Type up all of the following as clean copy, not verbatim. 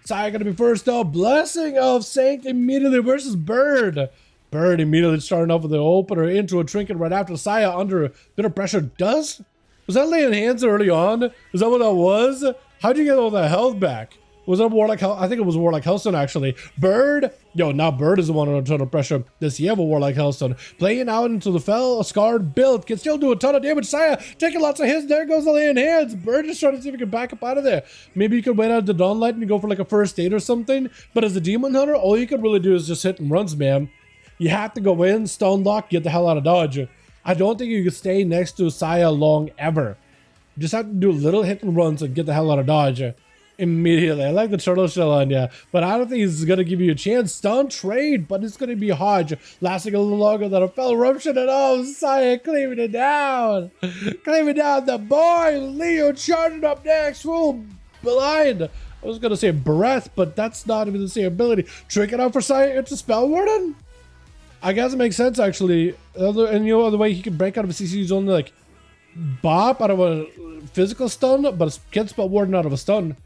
Saya gonna be first up. Blessing of Saint immediately versus Bird. Bird immediately starting off with the opener into a trinket right after Saya under a bit of pressure. Was that laying hands early on? Is that what that was? How'd you get all that health back? Was that Warlock? I think it was Warlock Hellstone actually. Bird, now Bird is the one under a ton of pressure. Does he have a Warlock Hellstone? Playing out into the fell, scarred build, can still do a ton of damage. Saya taking lots of hits. There goes the laying hands. Bird is trying to see if he can back up out of there. Maybe you could wait out the Dawnlight and go for like a first aid or something. But as a Demon Hunter, all you could really do is just hit and runs, man. You have to go in, stone lock, get the hell out of dodge. I don't think you can stay next to Saya long ever. You just have to do little hit and runs and get the hell out of dodge. Immediately. I like the turtle shell on you, but I don't think he's gonna give you a chance. Stun trade, but it's gonna be Hodge lasting a little longer than a fell eruption. And oh, Saya claiming it down. Claiming down the boy. Leo charging up next. Full blind. I was gonna say breath, but that's not even the same ability. Trick it out for Saya into Spell Warden. I guess it makes sense actually. And you know the way he can break out of a CC is only like bop out of a physical stun, but get Spell Warden out of a stun.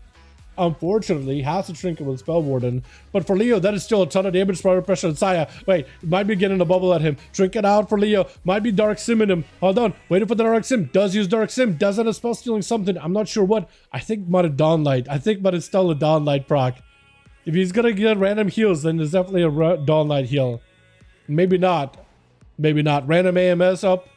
Unfortunately, he has to trinket with Spell Warden. But for Leo, that is still a ton of damage, pressure on Saya. Wait, might be getting a bubble at him. Trinket out for Leo. Might be Dark Sim in him. Hold on. Waiting for the Dark Sim. Does use Dark Sim. Does have a spell stealing something. I'm not sure what. I think might have Dawnlight. I think might have still a Dawnlight proc. If he's gonna get random heals, then there's definitely a Dawnlight heal. Maybe not. Maybe not. Random AMS up.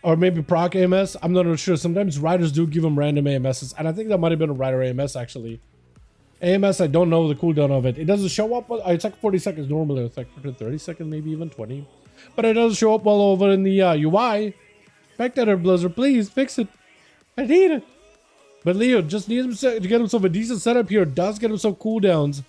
Or maybe proc AMS. I'm not sure. Sometimes riders do give him random AMSs. And I think that might have been a rider AMS actually. AMS, I don't know the cooldown of it. It doesn't show up. It's like 40 seconds normally. It's like 30 seconds, maybe even 20. But it doesn't show up all over in the UI. Spectator Blizzard, please fix it. I need it. But Leo just needs to get himself a decent setup here. Does get himself cooldowns.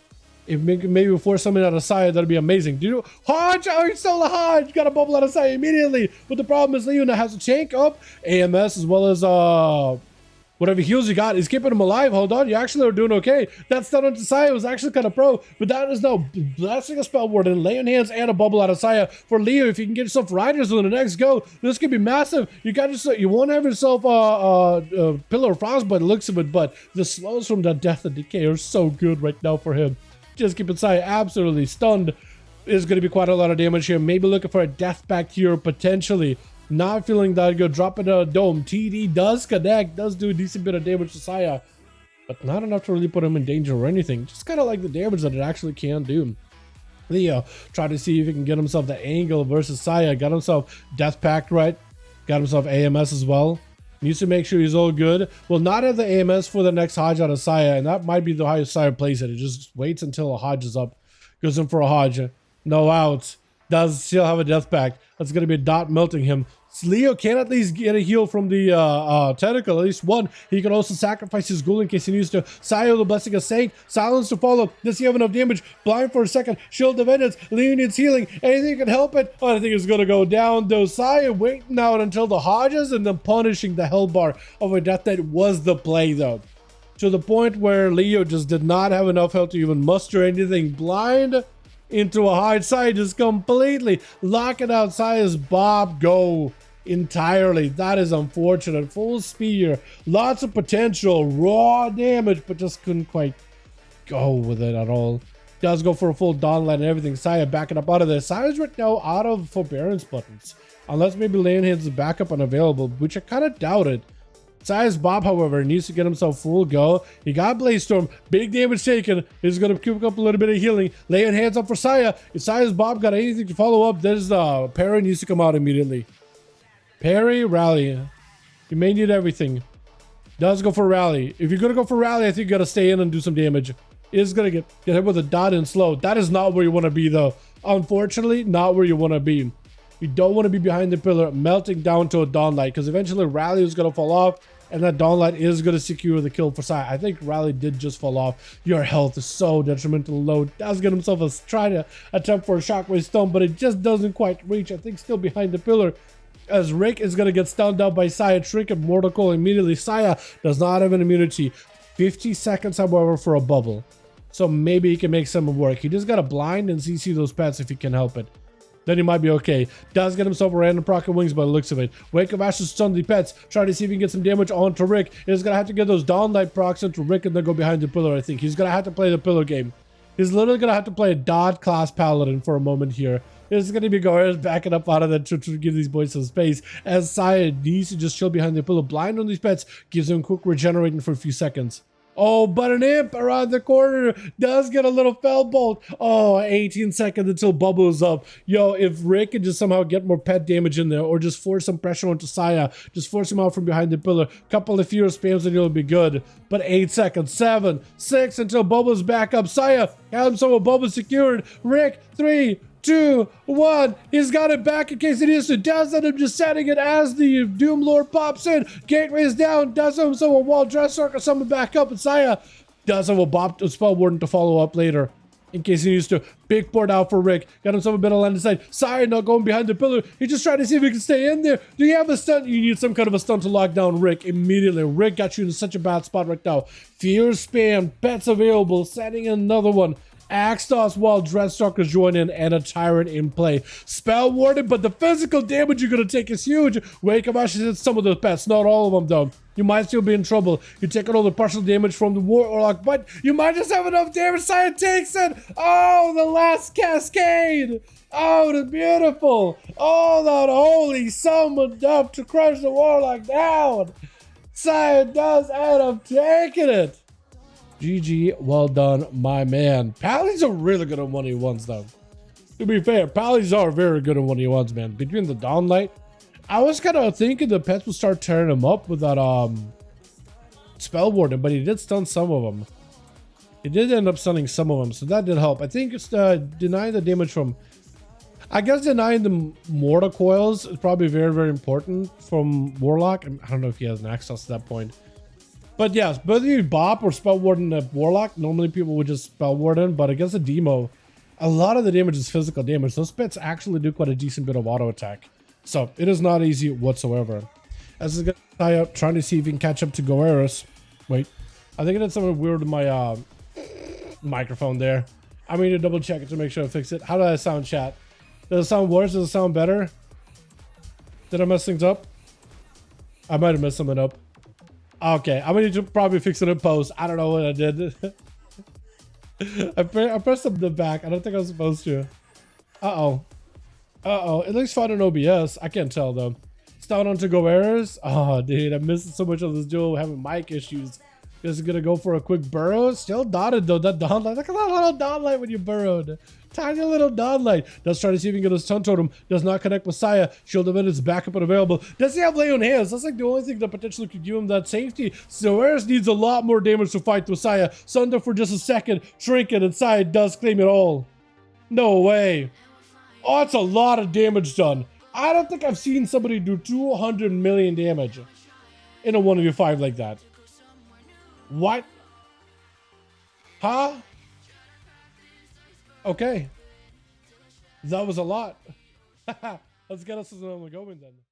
If maybe before something out of Saya, that'd be amazing. Do you Hodge? Oh, he stole a Hodge. Got a bubble out of Saya immediately. But the problem is Leo now has to tank up AMS as well as whatever heals you got is keeping him alive. Hold on, you actually are doing okay. That stun onto Saya was actually kind of pro, but that is now blessing a Spell Warden, laying hands, and a bubble out of Saya for Leo. If you can get yourself riders on the next go, this could be massive. You won't have yourself Pillar of Frost by the looks of it, but the slows from the Death and Decay are so good right now for him. Just keeping Saya absolutely stunned. Is going to be quite a lot of damage here. Maybe looking for a death pact here potentially. Not feeling that good. Dropping a dome. TD does connect. Does do a decent bit of damage to Saya. But not enough to really put him in danger or anything. Just kind of like the damage that it actually can do. Leo tried to see if he can get himself the angle versus Saya. Got himself death pact right. Got himself AMS as well. Needs to make sure he's all good. Will not have the AMS for the next Hodge out of Saya, and that might be the highest Saya plays it. It just waits until a Hodge is up. Goes in for a Hodge. No outs. Does still have a death pact. That's going to be a dot melting him. Leo can at least get a heal from the tentacle, at least one. He can also sacrifice his ghoul in case he needs to. Saya, the blessing of Saint. Silence to follow. Does he have enough damage? Blind for a second. Shield of Vengeance. Leo needs healing. Anything can help it. Oh, I think it's going to go down though. Saya waiting out until the Hodges and then punishing the Hellbar of a death that was the play though. To the point where Leo just did not have enough health to even muster anything. Blind into a hard side, just completely locking out Saya's Bob go entirely. That is unfortunate. Full spear, lots of potential, raw damage, but just couldn't quite go with it at all. Does go for a full Dawnlight and everything. Saya backing up out of there. Saya's right now out of forbearance buttons, unless maybe Lane hits backup unavailable, which I kind of doubt it. Saya's Bob, however, needs to get himself full go. He got Blaze Storm. Big damage taken. He's going to keep up a little bit of healing. Laying hands up for Saya. If Saya's Bob got anything to follow up, there's Parry needs to come out immediately. Parry, rally. You may need everything. Does go for rally. If you're going to go for rally, I think you got to stay in and do some damage. Is going to get hit with a dot and slow. That is not where you want to be, though. Unfortunately, not where you want to be. You don't want to be behind the pillar, melting down to a Dawnlight, because eventually rally is going to fall off. And that Dawnlight is going to secure the kill for Saya. I think Rally did just fall off. Your health is so detrimental low. Does get himself a try to attempt for a Shockwave Stone, but it just doesn't quite reach. I think still behind the pillar. As Rick is going to get stunned out by Saya. Trinket Mortal Coil immediately. Saya does not have an immunity. 50 seconds, however, for a bubble. So maybe he can make some work. He just got to blind and CC those pets if he can help it. then he might be okay. Does get himself a random proc of wings by the looks of it. Wake of Ashes stun the pets. Try to see if he can get some damage onto Rick. He's going to have to get those Dawnlight procs into Rick and then go behind the pillar, I think. He's going to have to play the pillar game. He's literally going to have to play a Dodd class Paladin for a moment here. It's going to be Goreras backing up out of that to give these boys some space. As Saya needs to just chill behind the pillar. Blind on these pets. Gives him quick regenerating for a few seconds. Oh, but an imp around the corner does get a little fell bolt. Oh, 18 seconds until bubble is up. Yo, if Rick can just somehow get more pet damage in there or just force some pressure onto Saya, just force him out from behind the pillar, couple of fewer spams and it'll be good. But 8 seconds, 7, 6 until Bubba's back up. Saya has himself a bubble secured. Rick, 3, 2, 1. He's got it back in case it is. So does end up just setting it as the Doom Lord pops in. Gateway's down. Does have himself a wall dress circle. Someone back up. And Saya does have a spell warden to follow up later in case he needs to. Big board out for Rick. Got himself a bit of land inside. Saya not going behind the pillar. He just trying to see if he can stay in there. Do you have a stunt? You need some kind of a stunt to lock down Rick immediately. Rick got you in such a bad spot right now. Fear spam. Pets available. Setting another one. Axtos while Dreadstalkers join in and a Tyrant in play. Spell Warden, but the physical damage you're going to take is huge. Wake of Ashes hits some of the pets, not all of them though. You might still be in trouble. You're taking all the partial damage from the Warlock, but you might just have enough damage. Saya takes it. Oh, the last cascade. Oh, the beautiful. Oh, that holy summoned up to crush the Warlock down. Saya does end up taking it. GG, well done, my man. Pallies are really good on 1v1s, though. To be fair, Pallies are very good on 1v1s, man. Between the Dawnlight, I was kind of thinking the pets would start tearing him up with that Spell Warden, but he did stun some of them. He did end up stunning some of them, so that did help. I think it's denying the damage from... I guess denying the Mortar Coils is probably very, very important from Warlock. I don't know if he has an access at that point. But yes, whether you Bop or Spell Warden at Warlock, normally people would just Spell Warden, but against a Demo, a lot of the damage is physical damage. Those pets actually do quite a decent bit of auto attack. So it is not easy whatsoever. As it's going to tie up, trying to see if he can catch up to Goreras. Wait, I think I did something weird with my microphone there. I need to double check it to make sure I fix it. How did I sound, chat? Does it sound worse? Does it sound better? Did I mess things up? I might have messed something up. Okay, I'm gonna need to probably fix it in post. I don't know what I did. I pressed up the back. I don't think I was supposed to. Uh-oh. It looks fine on OBS. I can't tell though. It's down onto Goreras. Oh, dude, I missed so much of this duel having mic issues. Just gonna go for a quick burrow. Still dotted though. That Dawnlight. Look at that little Dawnlight when you burrowed. Tiny little Dawnlight. Does try to see if he can get his Stun Totem. Does not connect with Saya. Shield of it is backup and available. Does he have Lay on Hands? That's like the only thing that potentially could give him that safety. Goreras needs a lot more damage to fight with Saya. Sunder for just a second. Trinket and Saya does claim it all. No way. Oh, that's a lot of damage done. I don't think I've seen somebody do 200 million damage in a 1v5 like that. What? Huh? Okay. That was a lot. Let's get us on the going then.